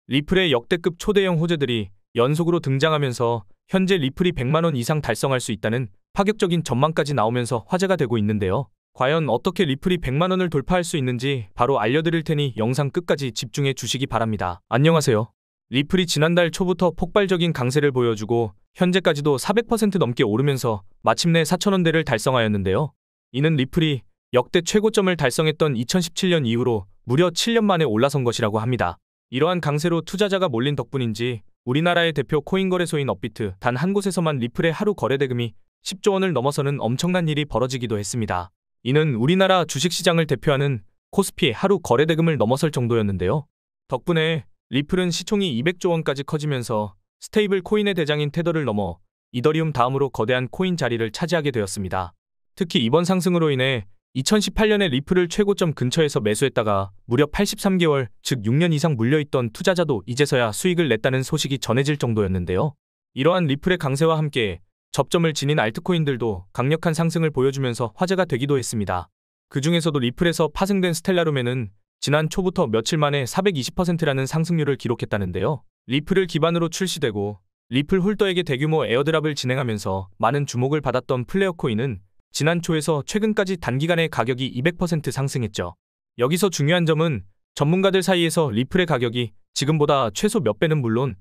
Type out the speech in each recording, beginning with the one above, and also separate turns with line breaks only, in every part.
리플의 역대급 초대형 호재들이 연속으로 등장하면서 현재 리플이 100만원 이상 달성할 수 있다는 파격적인 전망까지 나오면서 화제가 되고 있는데요. 과연 어떻게 리플이 100만원을 돌파할 수 있는지 바로 알려드릴 테니 영상 끝까지 집중해 주시기 바랍니다. 안녕하세요. 리플이 지난달 초부터 폭발적인 강세를 보여주고 현재까지도 400% 넘게 오르면서 마침내 4,000원대를 달성하였는데요. 이는 리플이 역대 최고점을 달성했던 2017년 이후로 무려 7년 만에 올라선 것이라고 합니다. 이러한 강세로 투자자가 몰린 덕분인지 우리나라의 대표 코인 거래소인 업비트 단 한 곳에서만 리플의 하루 거래 대금이 10조 원을 넘어서는 엄청난 일이 벌어지기도 했습니다. 이는 우리나라 주식시장을 대표하는 코스피의 하루 거래 대금을 넘어설 정도였는데요. 덕분에 리플은 시총이 200조 원까지 커지면서 스테이블 코인의 대장인 테더를 넘어 이더리움 다음으로 거대한 코인 자리를 차지하게 되었습니다. 특히 이번 상승으로 인해 2018년에 리플을 최고점 근처에서 매수했다가 무려 83개월, 즉 6년 이상 물려있던 투자자도 이제서야 수익을 냈다는 소식이 전해질 정도였는데요. 이러한 리플의 강세와 함께 접점을 지닌 알트코인들도 강력한 상승을 보여주면서 화제가 되기도 했습니다. 그 중에서도 리플에서 파생된 스텔라룸에는 지난 초부터 며칠 만에 420%라는 상승률을 기록했다는데요. 리플을 기반으로 출시되고 리플 홀더에게 대규모 에어드랍을 진행하면서 많은 주목을 받았던 플레어 코인은 지난 초에서 최근까지 단기간에 가격이 200% 상승했죠. 여기서 중요한 점은 전문가들 사이에서 리플의 가격이 지금보다 최소 몇 배는 물론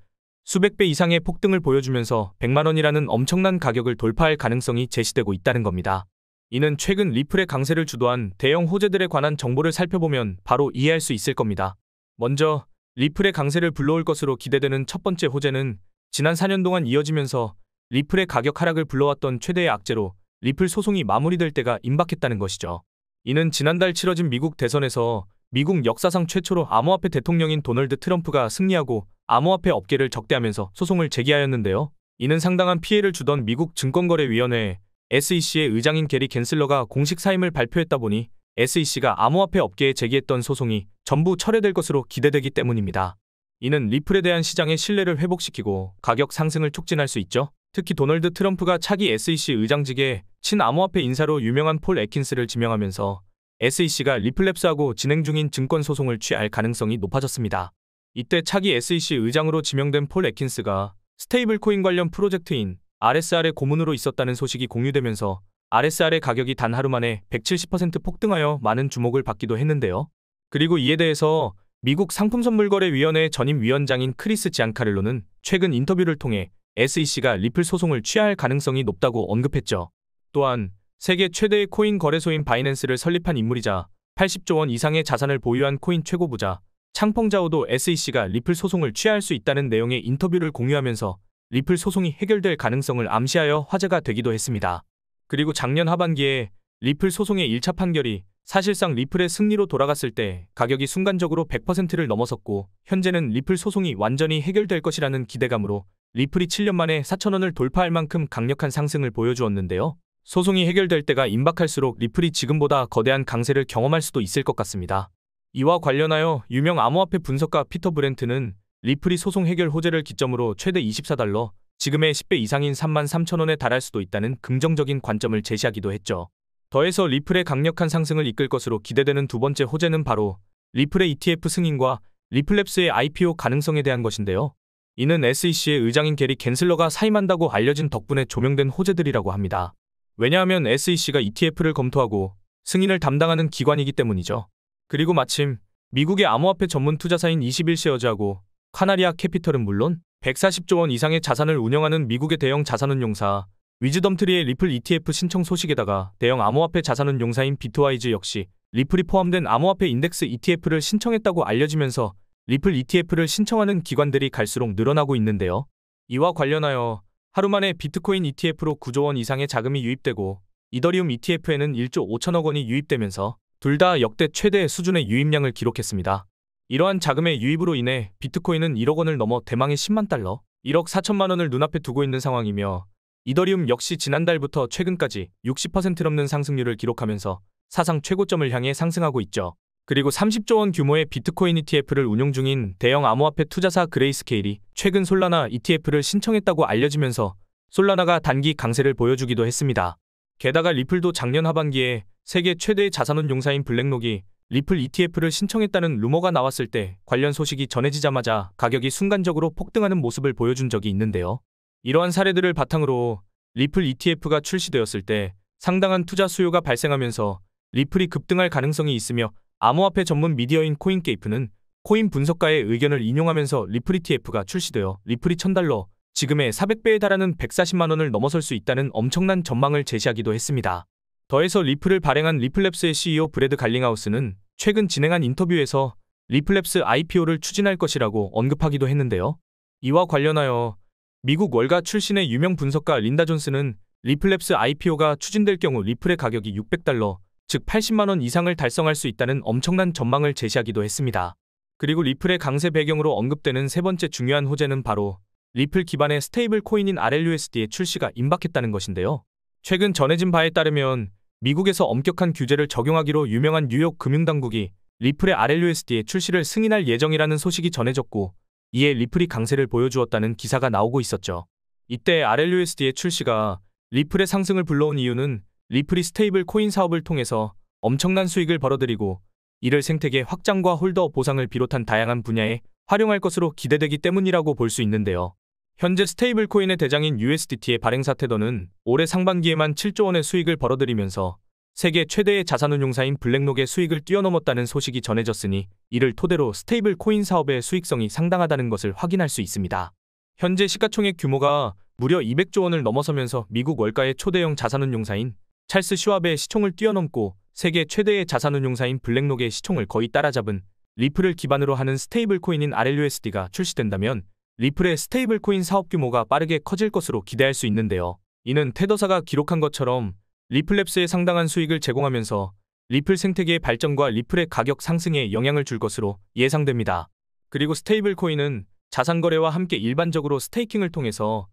수백 배 이상의 폭등을 보여주면서 100만원이라는 엄청난 가격을 돌파할 가능성이 제시되고 있다는 겁니다. 이는 최근 리플의 강세를 주도한 대형 호재들에 관한 정보를 살펴보면 바로 이해할 수 있을 겁니다. 먼저 리플의 강세를 불러올 것으로 기대되는 첫 번째 호재는 지난 4년 동안 이어지면서 리플의 가격 하락을 불러왔던 최대의 악재로 리플 소송이 마무리될 때가 임박했다는 것이죠. 이는 지난달 치러진 미국 대선에서 미국 역사상 최초로 암호화폐 대통령인 도널드 트럼프가 승리하고 암호화폐 업계를 적대하면서 소송을 제기하였는데요. 이는 상당한 피해를 주던 미국 증권거래위원회 SEC의 의장인 게리 갠슬러가 공식 사임을 발표했다 보니 SEC가 암호화폐 업계에 제기했던 소송이 전부 철회될 것으로 기대되기 때문입니다. 이는 리플에 대한 시장의 신뢰를 회복시키고 가격 상승을 촉진할 수 있죠. 특히 도널드 트럼프가 차기 SEC 의장직에 친암호화폐 인사로 유명한 폴 애킨스를 지명하면서 SEC가 리플랩스하고 진행 중인 증권 소송을 취할 가능성이 높아졌습니다. 이때 차기 SEC 의장으로 지명된 폴 애킨스가 스테이블 코인 관련 프로젝트인 RSR의 고문으로 있었다는 소식이 공유되면서 RSR의 가격이 단 하루 만에 170% 폭등하여 많은 주목을 받기도 했는데요. 그리고 이에 대해서 미국 상품선물거래위원회 전임 위원장인 크리스 지안카를로는 최근 인터뷰를 통해 SEC가 리플 소송을 취할 가능성이 높다고 언급했죠. 또한 세계 최대의 코인 거래소인 바이낸스를 설립한 인물이자 80조 원 이상의 자산을 보유한 코인 최고 부자 창펑자오도 SEC가 리플 소송을 취할 수 있다는 내용의 인터뷰를 공유하면서 리플 소송이 해결될 가능성을 암시하여 화제가 되기도 했습니다. 그리고 작년 하반기에 리플 소송의 1차 판결이 사실상 리플의 승리로 돌아갔을 때 가격이 순간적으로 100%를 넘어섰고 현재는 리플 소송이 완전히 해결될 것이라는 기대감으로 리플이 7년 만에 4,000원을 돌파할 만큼 강력한 상승을 보여주었는데요. 소송이 해결될 때가 임박할수록 리플이 지금보다 거대한 강세를 경험할 수도 있을 것 같습니다. 이와 관련하여 유명 암호화폐 분석가 피터 브렌트는 리플이 소송 해결 호재를 기점으로 최대 24달러, 지금의 10배 이상인 33,000원에 달할 수도 있다는 긍정적인 관점을 제시하기도 했죠. 더해서 리플의 강력한 상승을 이끌 것으로 기대되는 두 번째 호재는 바로 리플의 ETF 승인과 리플랩스의 IPO 가능성에 대한 것인데요. 이는 SEC의 의장인 게리 갠슬러가 사임한다고 알려진 덕분에 조명된 호재들이라고 합니다. 왜냐하면 SEC가 ETF를 검토하고 승인을 담당하는 기관이기 때문이죠. 그리고 마침 미국의 암호화폐 전문 투자사인 21쉐어즈하고 카나리아 캐피털은 물론 140조 원 이상의 자산을 운영하는 미국의 대형 자산운용사 위즈덤트리의 리플 ETF 신청 소식에다가 대형 암호화폐 자산운용사인 비트와이즈 역시 리플이 포함된 암호화폐 인덱스 ETF를 신청했다고 알려지면서 리플 ETF를 신청하는 기관들이 갈수록 늘어나고 있는데요. 이와 관련하여 하루 만에 비트코인 ETF로 9조 원 이상의 자금이 유입되고 이더리움 ETF에는 1조 5천억 원이 유입되면서 둘 다 역대 최대 수준의 유입량을 기록했습니다. 이러한 자금의 유입으로 인해 비트코인은 1억 원을 넘어 대망의 10만 달러, 1억 4천만 원을 눈앞에 두고 있는 상황이며 이더리움 역시 지난달부터 최근까지 60% 넘는 상승률을 기록하면서 사상 최고점을 향해 상승하고 있죠. 그리고 30조 원 규모의 비트코인 ETF를 운용 중인 대형 암호화폐 투자사 그레이스케일이 최근 솔라나 ETF를 신청했다고 알려지면서 솔라나가 단기 강세를 보여주기도 했습니다. 게다가 리플도 작년 하반기에 세계 최대의 자산운용사인 블랙록이 리플 ETF를 신청했다는 루머가 나왔을 때 관련 소식이 전해지자마자 가격이 순간적으로 폭등하는 모습을 보여준 적이 있는데요. 이러한 사례들을 바탕으로 리플 ETF가 출시되었을 때 상당한 투자 수요가 발생하면서 리플이 급등할 가능성이 있으며 암호화폐 전문 미디어인 코인게이프는 코인 분석가의 의견을 인용하면서 리플 ETF가 출시되어 리플이 $1000, 지금의 400배에 달하는 140만 원을 넘어설 수 있다는 엄청난 전망을 제시하기도 했습니다. 더해서 리플을 발행한 리플랩스의 CEO 브래드 갈링하우스는 최근 진행한 인터뷰에서 리플랩스 IPO를 추진할 것이라고 언급하기도 했는데요. 이와 관련하여 미국 월가 출신의 유명 분석가 린다 존스는 리플랩스 IPO가 추진될 경우 리플의 가격이 $600, 즉 80만 원 이상을 달성할 수 있다는 엄청난 전망을 제시하기도 했습니다. 그리고 리플의 강세 배경으로 언급되는 세 번째 중요한 호재는 바로 리플 기반의 스테이블 코인인 RLUSD의 출시가 임박했다는 것인데요. 최근 전해진 바에 따르면 미국에서 엄격한 규제를 적용하기로 유명한 뉴욕 금융당국이 리플의 RLUSD의 출시를 승인할 예정이라는 소식이 전해졌고, 이에 리플이 강세를 보여주었다는 기사가 나오고 있었죠. 이때 RLUSD의 출시가 리플의 상승을 불러온 이유는 리플이 스테이블 코인 사업을 통해서 엄청난 수익을 벌어들이고 이를 생태계 확장과 홀더 보상을 비롯한 다양한 분야에 활용할 것으로 기대되기 때문이라고 볼 수 있는데요. 현재 스테이블 코인의 대장인 USDT의 발행사 테더는 올해 상반기에만 7조 원의 수익을 벌어들이면서 세계 최대의 자산운용사인 블랙록의 수익을 뛰어넘었다는 소식이 전해졌으니 이를 토대로 스테이블 코인 사업의 수익성이 상당하다는 것을 확인할 수 있습니다. 현재 시가총액 규모가 무려 200조 원을 넘어서면서 미국 월가의 초대형 자산운용사인 찰스 슈왑의 시총을 뛰어넘고 세계 최대의 자산운용사인 블랙록의 시총을 거의 따라잡은 리플을 기반으로 하는 스테이블 코인인 RLUSD가 출시된다면 리플의 스테이블 코인 사업 규모가 빠르게 커질 것으로 기대할 수 있는데요. 이는 테더사가 기록한 것처럼 리플랩스에 상당한 수익을 제공하면서 리플 생태계의 발전과 리플의 가격 상승에 영향을 줄 것으로 예상됩니다. 그리고 스테이블 코인은 자산 거래와 함께 일반적으로 스테이킹을 통해서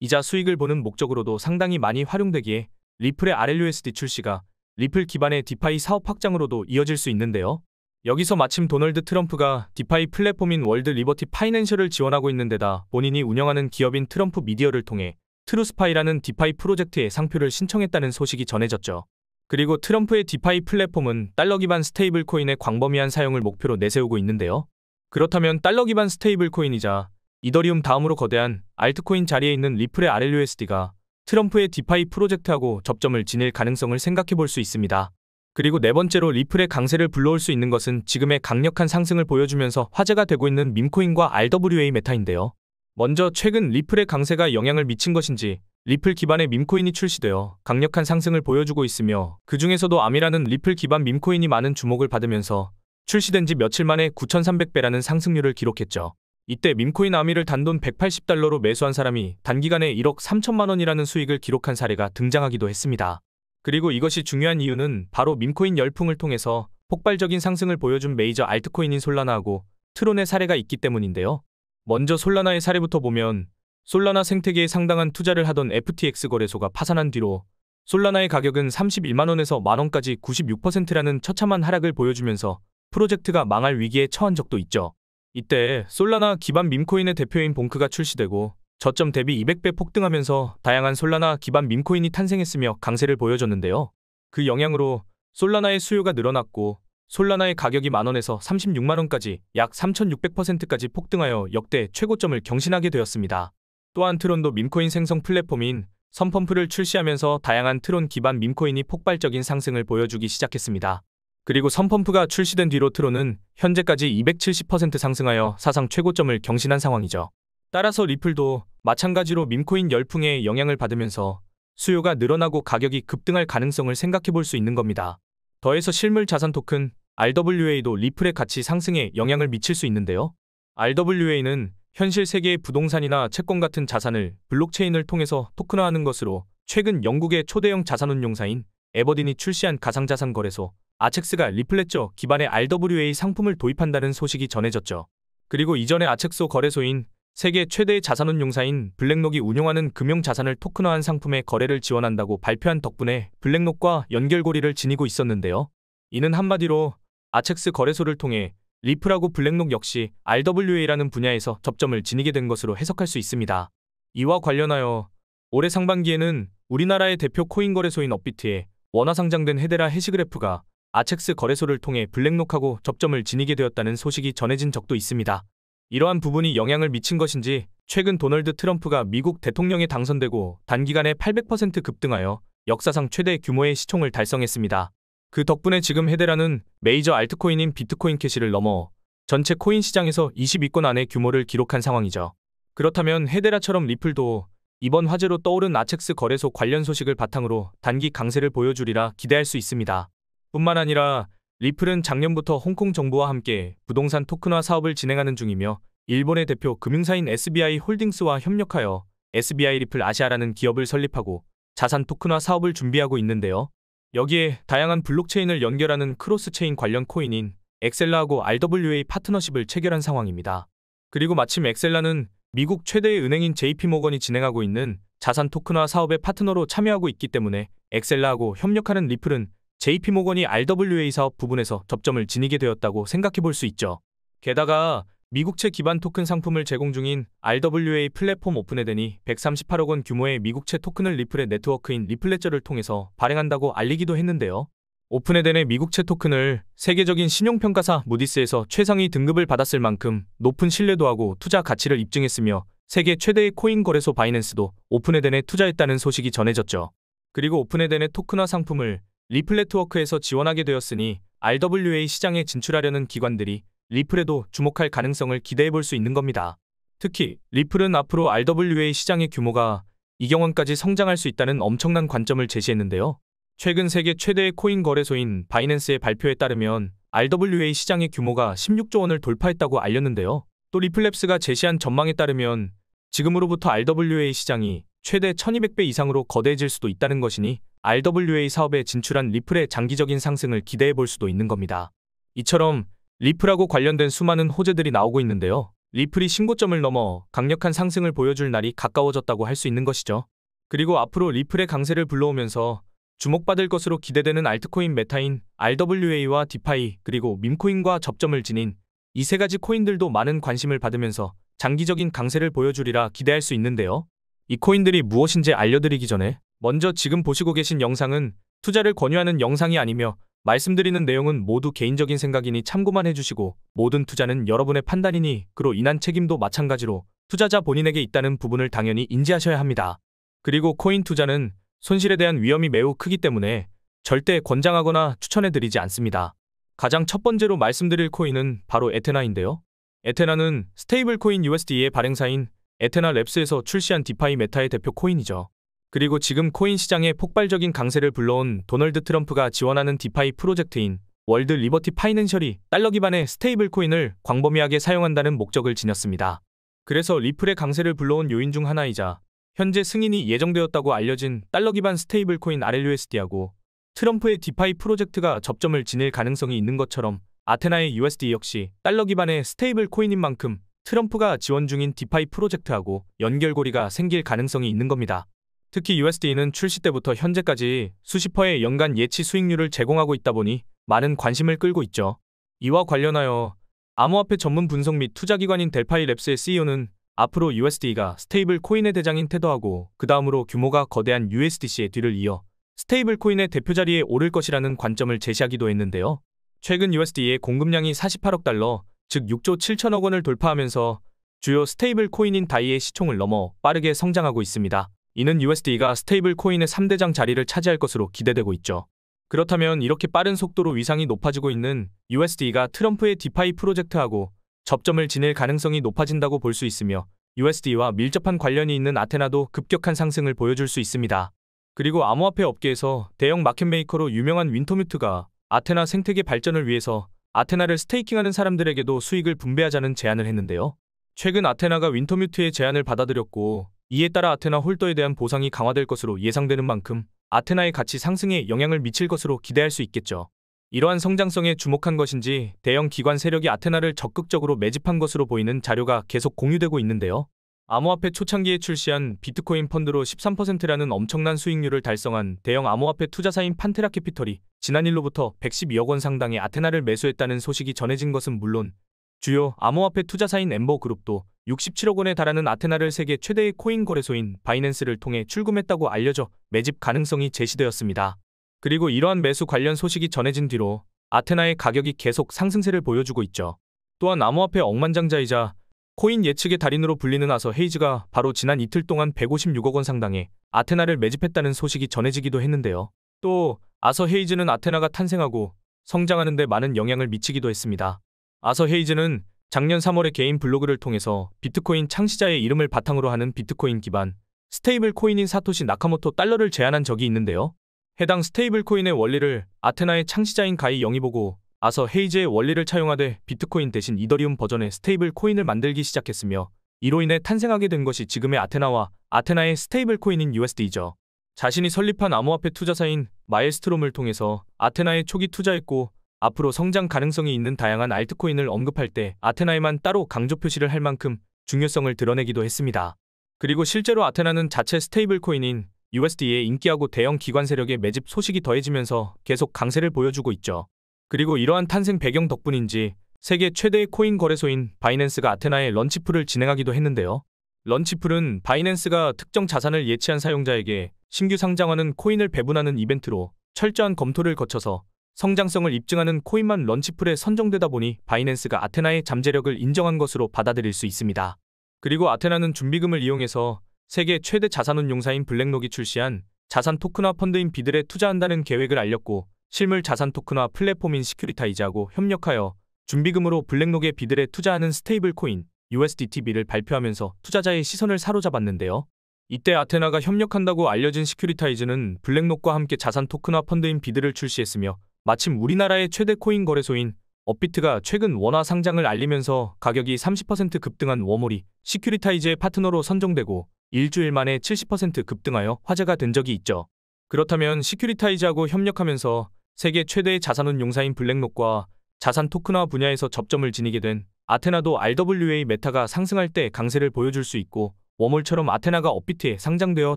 이자 수익을 보는 목적으로도 상당히 많이 활용되기에 리플의 RLUSD 출시가 리플 기반의 디파이 사업 확장으로도 이어질 수 있는데요. 여기서 마침 도널드 트럼프가 디파이 플랫폼인 월드 리버티 파이낸셜을 지원하고 있는 데다 본인이 운영하는 기업인 트럼프 미디어를 통해 트루스파이라는 디파이 프로젝트에 상표를 신청했다는 소식이 전해졌죠. 그리고 트럼프의 디파이 플랫폼은 달러 기반 스테이블 코인의 광범위한 사용을 목표로 내세우고 있는데요. 그렇다면 달러 기반 스테이블 코인이자 이더리움 다음으로 거대한 알트코인 자리에 있는 리플의 RLUSD가 트럼프의 디파이 프로젝트하고 접점을 지닐 가능성을 생각해 볼 수 있습니다. 그리고 네 번째로 리플의 강세를 불러올 수 있는 것은 지금의 강력한 상승을 보여주면서 화제가 되고 있는 밈코인과 RWA 메타인데요. 먼저 최근 리플의 강세가 영향을 미친 것인지 리플 기반의 밈코인이 출시되어 강력한 상승을 보여주고 있으며 그 중에서도 아미라는 리플 기반 밈코인이 많은 주목을 받으면서 출시된 지 며칠 만에 9,300배라는 상승률을 기록했죠. 이때 밈코인 아미를 단돈 $180로 매수한 사람이 단기간에 1억 3천만 원이라는 수익을 기록한 사례가 등장하기도 했습니다. 그리고 이것이 중요한 이유는 바로 밈코인 열풍을 통해서 폭발적인 상승을 보여준 메이저 알트코인인 솔라나하고 트론의 사례가 있기 때문인데요. 먼저 솔라나의 사례부터 보면 솔라나 생태계에 상당한 투자를 하던 FTX 거래소가 파산한 뒤로 솔라나의 가격은 31만 원에서 만원까지 96%라는 처참한 하락을 보여주면서 프로젝트가 망할 위기에 처한 적도 있죠. 이때 솔라나 기반 밈코인의 대표인 봉크가 출시되고 저점 대비 200배 폭등하면서 다양한 솔라나 기반 밈코인이 탄생했으며 강세를 보여줬는데요. 그 영향으로 솔라나의 수요가 늘어났고 솔라나의 가격이 만원에서 36만원까지 약 3600%까지 폭등하여 역대 최고점을 경신하게 되었습니다. 또한 트론도 밈코인 생성 플랫폼인 선펌프를 출시하면서 다양한 트론 기반 밈코인이 폭발적인 상승을 보여주기 시작했습니다. 그리고 선펌프가 출시된 뒤로 트론은 현재까지 270% 상승하여 사상 최고점을 경신한 상황이죠. 따라서 리플도 마찬가지로 밈코인 열풍에 영향을 받으면서 수요가 늘어나고 가격이 급등할 가능성을 생각해 볼 수 있는 겁니다. 더해서 실물 자산 토큰 RWA도 리플의 가치 상승에 영향을 미칠 수 있는데요. RWA는 현실 세계의 부동산이나 채권 같은 자산을 블록체인을 통해서 토큰화하는 것으로 최근 영국의 초대형 자산운용사인 에버딘이 출시한 가상자산 거래소 아첵스가 리플레저 기반의 RWA 상품을 도입한다는 소식이 전해졌죠. 그리고 이전에 아첵스 거래소인 세계 최대의 자산운용사인 블랙록이 운용하는 금융자산을 토큰화한 상품의 거래를 지원한다고 발표한 덕분에 블랙록과 연결고리를 지니고 있었는데요. 이는 한마디로 아첵스 거래소를 통해 리플하고 블랙록 역시 RWA라는 분야에서 접점을 지니게 된 것으로 해석할 수 있습니다. 이와 관련하여 올해 상반기에는 우리나라의 대표 코인 거래소인 업비트에 원화 상장된 헤데라 해시그래프가 아첵스 거래소를 통해 블랙록하고 접점을 지니게 되었다는 소식이 전해진 적도 있습니다. 이러한 부분이 영향을 미친 것인지 최근 도널드 트럼프가 미국 대통령에 당선되고 단기간에 800% 급등하여 역사상 최대 규모의 시총을 달성했습니다. 그 덕분에 지금 헤데라는 메이저 알트코인인 비트코인 캐시를 넘어 전체 코인 시장에서 20위권 안의 규모를 기록한 상황이죠. 그렇다면 헤데라처럼 리플도 이번 화제로 떠오른 아첵스 거래소 관련 소식을 바탕으로 단기 강세를 보여주리라 기대할 수 있습니다. 뿐만 아니라 리플은 작년부터 홍콩 정부와 함께 부동산 토큰화 사업을 진행하는 중이며 일본의 대표 금융사인 SBI 홀딩스와 협력하여 SBI 리플 아시아라는 기업을 설립하고 자산 토큰화 사업을 준비하고 있는데요. 여기에 다양한 블록체인을 연결하는 크로스체인 관련 코인인 엑셀라하고 RWA 파트너십을 체결한 상황입니다. 그리고 마침 엑셀라는 미국 최대의 은행인 JP모건이 진행하고 있는 자산 토큰화 사업의 파트너로 참여하고 있기 때문에 엑셀라하고 협력하는 리플은 JP모건이 RWA 사업 부분에서 접점을 지니게 되었다고 생각해 볼 수 있죠. 게다가 미국채 기반 토큰 상품을 제공 중인 RWA 플랫폼 오픈에덴이 138억 원 규모의 미국채 토큰을 리플의 네트워크인 리플레저를 통해서 발행한다고 알리기도 했는데요. 오픈에덴의 미국채 토큰을 세계적인 신용평가사 무디스에서 최상위 등급을 받았을 만큼 높은 신뢰도하고 투자 가치를 입증했으며 세계 최대의 코인 거래소 바이낸스도 오픈에덴에 투자했다는 소식이 전해졌죠. 그리고 오픈에덴의 토큰화 상품을 리플네트워크에서 지원하게 되었으니 RWA 시장에 진출하려는 기관들이 리플에도 주목할 가능성을 기대해 볼 수 있는 겁니다. 특히 리플은 앞으로 RWA 시장의 규모가 2경 원까지 성장할 수 있다는 엄청난 관점을 제시했는데요. 최근 세계 최대의 코인 거래소인 바이낸스의 발표에 따르면 RWA 시장의 규모가 16조 원을 돌파했다고 알렸는데요. 또 리플랩스가 제시한 전망에 따르면 지금으로부터 RWA 시장이 최대 1200배 이상으로 거대해질 수도 있다는 것이니 RWA 사업에 진출한 리플의 장기적인 상승을 기대해 볼 수도 있는 겁니다. 이처럼 리플하고 관련된 수많은 호재들이 나오고 있는데요. 리플이 신고점을 넘어 강력한 상승을 보여줄 날이 가까워졌다고 할 수 있는 것이죠. 그리고 앞으로 리플의 강세를 불러오면서 주목받을 것으로 기대되는 알트코인 메타인 RWA와 디파이 그리고 밈코인과 접점을 지닌 이 세 가지 코인들도 많은 관심을 받으면서 장기적인 강세를 보여주리라 기대할 수 있는데요. 이 코인들이 무엇인지 알려드리기 전에 먼저 지금 보시고 계신 영상은 투자를 권유하는 영상이 아니며 말씀드리는 내용은 모두 개인적인 생각이니 참고만 해주시고 모든 투자는 여러분의 판단이니 그로 인한 책임도 마찬가지로 투자자 본인에게 있다는 부분을 당연히 인지하셔야 합니다. 그리고 코인 투자는 손실에 대한 위험이 매우 크기 때문에 절대 권장하거나 추천해드리지 않습니다. 가장 첫 번째로 말씀드릴 코인은 바로 에테나인데요. 에테나는 스테이블 코인 USD의 발행사인 에테나 랩스에서 출시한 디파이 메타의 대표 코인이죠. 그리고 지금 코인 시장에 폭발적인 강세를 불러온 도널드 트럼프가 지원하는 디파이 프로젝트인 월드 리버티 파이낸셜이 달러 기반의 스테이블 코인을 광범위하게 사용한다는 목적을 지녔습니다. 그래서 리플의 강세를 불러온 요인 중 하나이자 현재 승인이 예정되었다고 알려진 달러 기반 스테이블 코인 RLUSD하고 트럼프의 디파이 프로젝트가 접점을 지닐 가능성이 있는 것처럼 아테나의 USD 역시 달러 기반의 스테이블 코인인 만큼 트럼프가 지원 중인 디파이 프로젝트하고 연결고리가 생길 가능성이 있는 겁니다. 특히 USD는 출시 때부터 현재까지 수십 %의 연간 예치 수익률을 제공하고 있다 보니 많은 관심을 끌고 있죠. 이와 관련하여 암호화폐 전문 분석 및 투자기관인 델파이 랩스의 CEO는 앞으로 USD가 스테이블 코인의 대장인 테더하고 그 다음으로 규모가 거대한 USDC의 뒤를 이어 스테이블 코인의 대표 자리에 오를 것이라는 관점을 제시하기도 했는데요. 최근 USD의 공급량이 48억 달러, 즉 6조 7천억 원을 돌파하면서 주요 스테이블 코인인 다이의 시총을 넘어 빠르게 성장하고 있습니다. 이는 USD가 스테이블 코인의 3대장 자리를 차지할 것으로 기대되고 있죠. 그렇다면 이렇게 빠른 속도로 위상이 높아지고 있는 USD가 트럼프의 디파이 프로젝트하고 접점을 지닐 가능성이 높아진다고 볼 수 있으며 USD와 밀접한 관련이 있는 아테나도 급격한 상승을 보여줄 수 있습니다. 그리고 암호화폐 업계에서 대형 마켓메이커로 유명한 윈터뮤트가 아테나 생태계 발전을 위해서 아테나를 스테이킹하는 사람들에게도 수익을 분배하자는 제안을 했는데요. 최근 아테나가 윈터뮤트의 제안을 받아들였고 이에 따라 아테나 홀더에 대한 보상이 강화될 것으로 예상되는 만큼 아테나의 가치 상승에 영향을 미칠 것으로 기대할 수 있겠죠. 이러한 성장성에 주목한 것인지 대형 기관 세력이 아테나를 적극적으로 매집한 것으로 보이는 자료가 계속 공유되고 있는데요. 암호화폐 초창기에 출시한 비트코인 펀드로 13%라는 엄청난 수익률을 달성한 대형 암호화폐 투자사인 판테라 캐피털이 지난 일로부터 112억 원 상당의 아테나를 매수했다는 소식이 전해진 것은 물론 주요 암호화폐 투자사인 엠버그룹도 67억 원에 달하는 아테나를 세계 최대의 코인 거래소인 바이낸스를 통해 출금했다고 알려져 매집 가능성이 제시되었습니다. 그리고 이러한 매수 관련 소식이 전해진 뒤로 아테나의 가격이 계속 상승세를 보여주고 있죠. 또한 암호화폐 억만장자이자 코인 예측의 달인으로 불리는 아서 헤이즈가 바로 지난 이틀 동안 156억 원 상당의 아테나를 매집했다는 소식이 전해지기도 했는데요. 또 아서 헤이즈는 아테나가 탄생하고 성장하는 데 많은 영향을 미치기도 했습니다. 아서 헤이즈는 작년 3월에 개인 블로그를 통해서 비트코인 창시자의 이름을 바탕으로 하는 비트코인 기반 스테이블 코인인 사토시 나카모토 달러를 제안한 적이 있는데요. 해당 스테이블 코인의 원리를 아테나의 창시자인 가이 영이 보고 아서 헤이즈의 원리를 차용하되 비트코인 대신 이더리움 버전의 스테이블 코인을 만들기 시작했으며 이로 인해 탄생하게 된 것이 지금의 아테나와 아테나의 스테이블 코인인 USD죠. 자신이 설립한 암호화폐 투자사인 마일스트롬을 통해서 아테나에 초기 투자했고 앞으로 성장 가능성이 있는 다양한 알트코인을 언급할 때 아테나에만 따로 강조 표시를 할 만큼 중요성을 드러내기도 했습니다. 그리고 실제로 아테나는 자체 스테이블 코인인 USD의 인기하고 대형 기관 세력의 매집 소식이 더해지면서 계속 강세를 보여주고 있죠. 그리고 이러한 탄생 배경 덕분인지 세계 최대의 코인 거래소인 바이낸스가 아테나의 런치풀을 진행하기도 했는데요. 런치풀은 바이낸스가 특정 자산을 예치한 사용자에게 신규 상장하는 코인을 배분하는 이벤트로 철저한 검토를 거쳐서 성장성을 입증하는 코인만 런치풀에 선정되다 보니 바이낸스가 아테나의 잠재력을 인정한 것으로 받아들일 수 있습니다. 그리고 아테나는 준비금을 이용해서 세계 최대 자산운용사인 블랙록이 출시한 자산 토큰화 펀드인 비들에 투자한다는 계획을 알렸고 실물 자산 토큰화 플랫폼인 시큐리타이즈하고 협력하여 준비금으로 블랙록의 비들에 투자하는 스테이블 코인 USDTB를 발표하면서 투자자의 시선을 사로잡았는데요. 이때 아테나가 협력한다고 알려진 시큐리타이즈는 블랙록과 함께 자산 토큰화 펀드인 비들을 출시했으며 마침 우리나라의 최대 코인 거래소인 업비트가 최근 원화 상장을 알리면서 가격이 30% 급등한 워몰이 시큐리타이즈의 파트너로 선정되고 일주일 만에 70% 급등하여 화제가 된 적이 있죠. 그렇다면 시큐리타이즈하고 협력하면서 세계 최대의 자산운용사인 블랙록과 자산 토큰화 분야에서 접점을 지니게 된 아테나도 RWA 메타가 상승할 때 강세를 보여줄 수 있고 워몰처럼 아테나가 업비트에 상장되어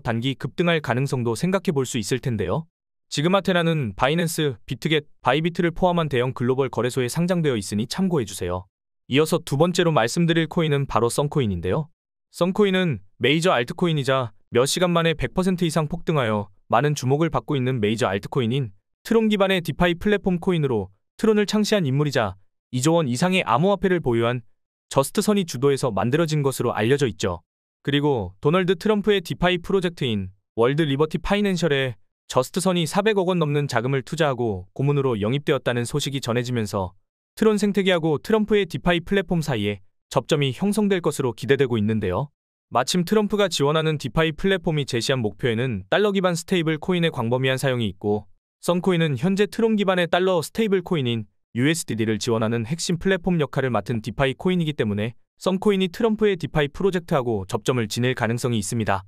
단기 급등할 가능성도 생각해 볼 수 있을 텐데요. 지금 아테나는 바이낸스, 비트겟, 바이비트를 포함한 대형 글로벌 거래소에 상장되어 있으니 참고해주세요. 이어서 두 번째로 말씀드릴 코인은 바로 썬코인인데요. 썬코인은 메이저 알트코인이자 몇 시간 만에 100% 이상 폭등하여 많은 주목을 받고 있는 메이저 알트코인인 트론 기반의 디파이 플랫폼 코인으로 트론을 창시한 인물이자 2조 원 이상의 암호화폐를 보유한 저스트선이 주도해서 만들어진 것으로 알려져 있죠. 그리고 도널드 트럼프의 디파이 프로젝트인 월드 리버티 파이낸셜에 저스트선이 400억 원 넘는 자금을 투자하고 고문으로 영입되었다는 소식이 전해지면서 트론 생태계하고 트럼프의 디파이 플랫폼 사이에 접점이 형성될 것으로 기대되고 있는데요. 마침 트럼프가 지원하는 디파이 플랫폼이 제시한 목표에는 달러 기반 스테이블 코인의 광범위한 사용이 있고 썬코인은 현재 트론 기반의 달러 스테이블 코인인 USDD를 지원하는 핵심 플랫폼 역할을 맡은 디파이 코인이기 때문에 썬코인이 트럼프의 디파이 프로젝트하고 접점을 지닐 가능성이 있습니다.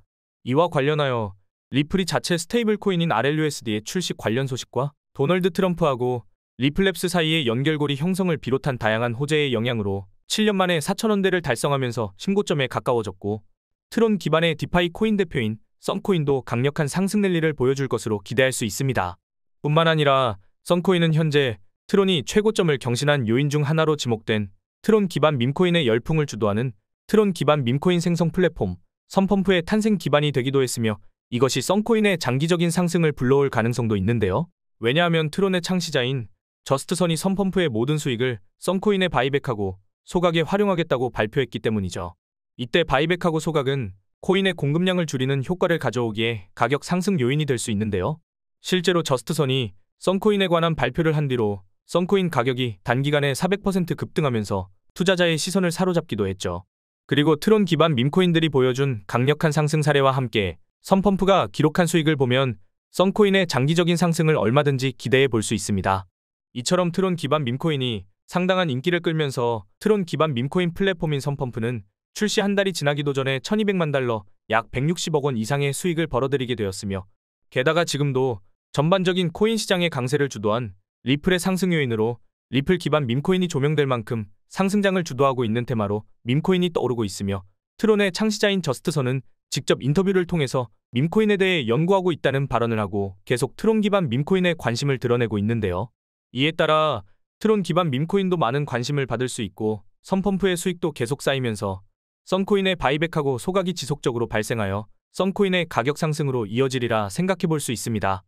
이와 관련하여 리플이 자체 스테이블 코인인 RLUSD의 출시 관련 소식과 도널드 트럼프하고 리플랩스 사이의 연결고리 형성을 비롯한 다양한 호재의 영향으로 7년 만에 4,000원대를 달성하면서 신고점에 가까워졌고 트론 기반의 디파이 코인 대표인 썬코인도 강력한 상승 랠리를 보여줄 것으로 기대할 수 있습니다. 뿐만 아니라 썬코인은 현재 트론이 최고점을 경신한 요인 중 하나로 지목된 트론 기반 밈코인의 열풍을 주도하는 트론 기반 밈코인 생성 플랫폼 선펌프의 탄생 기반이 되기도 했으며 이것이 썬코인의 장기적인 상승을 불러올 가능성도 있는데요. 왜냐하면 트론의 창시자인 저스트선이 선펌프의 모든 수익을 썬코인에 바이백하고 소각에 활용하겠다고 발표했기 때문이죠. 이때 바이백하고 소각은 코인의 공급량을 줄이는 효과를 가져오기에 가격 상승 요인이 될 수 있는데요. 실제로 저스트선이 썬코인에 관한 발표를 한 뒤로 썬코인 가격이 단기간에 400% 급등하면서 투자자의 시선을 사로잡기도 했죠. 그리고 트론 기반 밈코인들이 보여준 강력한 상승 사례와 함께 선펌프가 기록한 수익을 보면 썬코인의 장기적인 상승을 얼마든지 기대해 볼 수 있습니다. 이처럼 트론 기반 밈코인이 상당한 인기를 끌면서 트론 기반 밈코인 플랫폼인 선펌프는 출시 한 달이 지나기도 전에 1200만 달러, 약 160억 원 이상의 수익을 벌어들이게 되었으며 게다가 지금도 전반적인 코인 시장의 강세를 주도한 리플의 상승 요인으로 리플 기반 밈코인이 조명될 만큼 상승장을 주도하고 있는 테마로 밈코인이 떠오르고 있으며 트론의 창시자인 저스트선은 직접 인터뷰를 통해서 밈코인에 대해 연구하고 있다는 발언을 하고 계속 트론 기반 밈코인에 관심을 드러내고 있는데요. 이에 따라 트론 기반 밈코인도 많은 관심을 받을 수 있고 선펌프의 수익도 계속 쌓이면서 썬코인의 바이백하고 소각이 지속적으로 발생하여 썬코인의 가격 상승으로 이어지리라 생각해 볼 수 있습니다.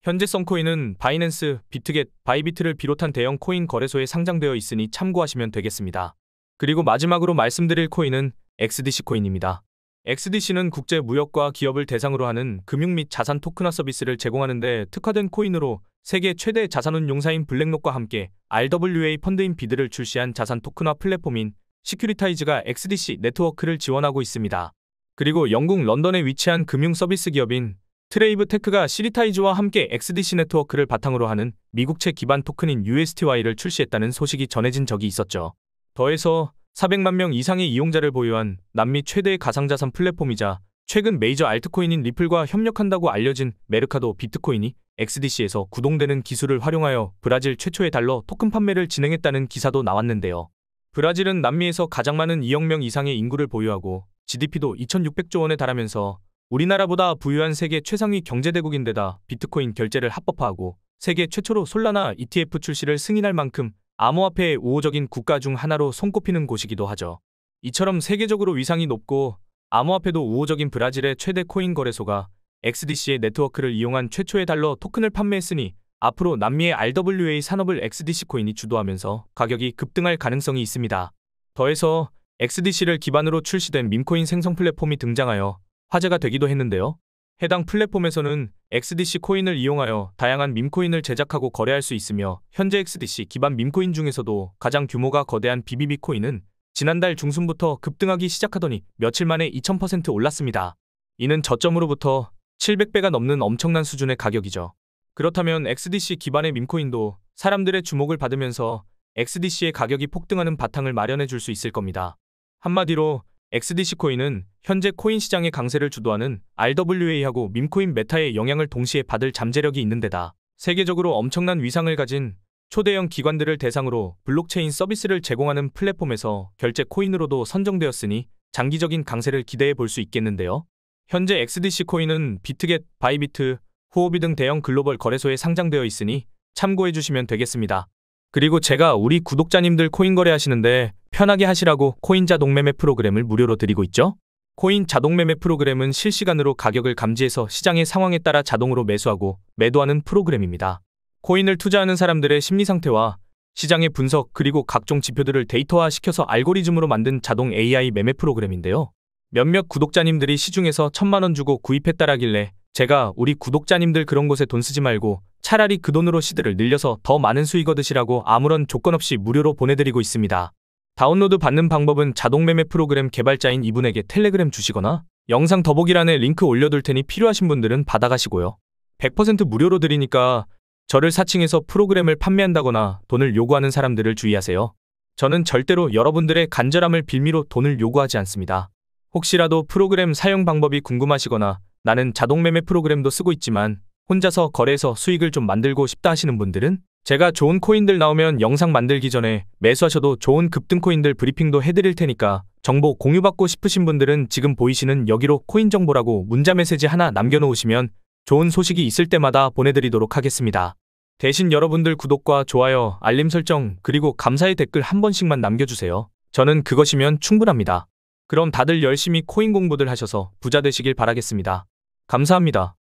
현재 썬코인은 바이낸스, 비트겟, 바이비트를 비롯한 대형 코인 거래소에 상장되어 있으니 참고하시면 되겠습니다. 그리고 마지막으로 말씀드릴 코인은 XDC 코인입니다. XDC는 국제 무역과 기업을 대상으로 하는 금융 및 자산 토큰화 서비스를 제공하는 데 특화된 코인으로 세계 최대 자산운용사인 블랙록과 함께 RWA 펀드인 비드를 출시한 자산 토큰화 플랫폼인 시큐리타이즈가 XDC 네트워크를 지원하고 있습니다. 그리고 영국 런던에 위치한 금융 서비스 기업인 트레이브 테크가 시리타이즈와 함께 XDC 네트워크를 바탕으로 하는 미국채 기반 토큰인 USTY를 출시했다는 소식이 전해진 적이 있었죠. 더해서 400만 명 이상의 이용자를 보유한 남미 최대의 가상자산 플랫폼이자 최근 메이저 알트코인인 리플과 협력한다고 알려진 메르카도 비트코인이 XDC에서 구동되는 기술을 활용하여 브라질 최초의 달러 토큰 판매를 진행했다는 기사도 나왔는데요. 브라질은 남미에서 가장 많은 2억 명 이상의 인구를 보유하고 GDP도 2,600조 원에 달하면서 우리나라보다 부유한 세계 최상위 경제대국인데다 비트코인 결제를 합법화하고 세계 최초로 솔라나 ETF 출시를 승인할 만큼 암호화폐의 우호적인 국가 중 하나로 손꼽히는 곳이기도 하죠. 이처럼 세계적으로 위상이 높고 암호화폐도 우호적인 브라질의 최대 코인 거래소가 XDC의 네트워크를 이용한 최초의 달러 토큰을 판매했으니 앞으로 남미의 RWA 산업을 XDC 코인이 주도하면서 가격이 급등할 가능성이 있습니다. 더해서 XDC를 기반으로 출시된 밈코인 생성 플랫폼이 등장하여 화제가 되기도 했는데요. 해당 플랫폼에서는 XDC 코인을 이용하여 다양한 밈코인을 제작하고 거래할 수 있으며 현재 XDC 기반 밈코인 중에서도 가장 규모가 거대한 BBB 코인은 지난달 중순부터 급등하기 시작하더니 며칠 만에 2000% 올랐습니다. 이는 저점으로부터 700배가 넘는 엄청난 수준의 가격이죠. 그렇다면 XDC 기반의 밈코인도 사람들의 주목을 받으면서 XDC의 가격이 폭등하는 바탕을 마련해 줄 수 있을 겁니다. 한마디로 XDC 코인은 현재 코인 시장의 강세를 주도하는 RWA하고 밈코인 메타의 영향을 동시에 받을 잠재력이 있는 데다 세계적으로 엄청난 위상을 가진 초대형 기관들을 대상으로 블록체인 서비스를 제공하는 플랫폼에서 결제 코인으로도 선정되었으니 장기적인 강세를 기대해 볼 수 있겠는데요. 현재 XDC 코인은 비트겟, 바이비트, 후오비 등 대형 글로벌 거래소에 상장되어 있으니 참고해 주시면 되겠습니다. 그리고 제가 우리 구독자님들 코인 거래하시는데 편하게 하시라고 코인 자동 매매 프로그램을 무료로 드리고 있죠? 코인 자동 매매 프로그램은 실시간으로 가격을 감지해서 시장의 상황에 따라 자동으로 매수하고 매도하는 프로그램입니다. 코인을 투자하는 사람들의 심리 상태와 시장의 분석 그리고 각종 지표들을 데이터화시켜서 알고리즘으로 만든 자동 AI 매매 프로그램인데요. 몇몇 구독자님들이 시중에서 1000만 원 주고 구입했다라길래 제가 우리 구독자님들 그런 곳에 돈 쓰지 말고 차라리 그 돈으로 시드를 늘려서 더 많은 수익 얻으시라고 아무런 조건 없이 무료로 보내드리고 있습니다. 다운로드 받는 방법은 자동매매 프로그램 개발자인 이분에게 텔레그램 주시거나 영상 더보기란에 링크 올려둘 테니 필요하신 분들은 받아가시고요. 100% 무료로 드리니까 저를 사칭해서 프로그램을 판매한다거나 돈을 요구하는 사람들을 주의하세요. 저는 절대로 여러분들의 간절함을 빌미로 돈을 요구하지 않습니다. 혹시라도 프로그램 사용 방법이 궁금하시거나 나는 자동매매 프로그램도 쓰고 있지만 혼자서 거래해서 수익을 좀 만들고 싶다 하시는 분들은 제가 좋은 코인들 나오면 영상 만들기 전에 매수하셔도 좋은 급등 코인들 브리핑도 해드릴 테니까 정보 공유받고 싶으신 분들은 지금 보이시는 여기로 코인 정보라고 문자 메시지 하나 남겨놓으시면 좋은 소식이 있을 때마다 보내드리도록 하겠습니다. 대신 여러분들 구독과 좋아요, 알림 설정 그리고 감사의 댓글 한 번씩만 남겨주세요. 저는 그것이면 충분합니다. 그럼 다들 열심히 코인 공부들 하셔서 부자 되시길 바라겠습니다. 감사합니다.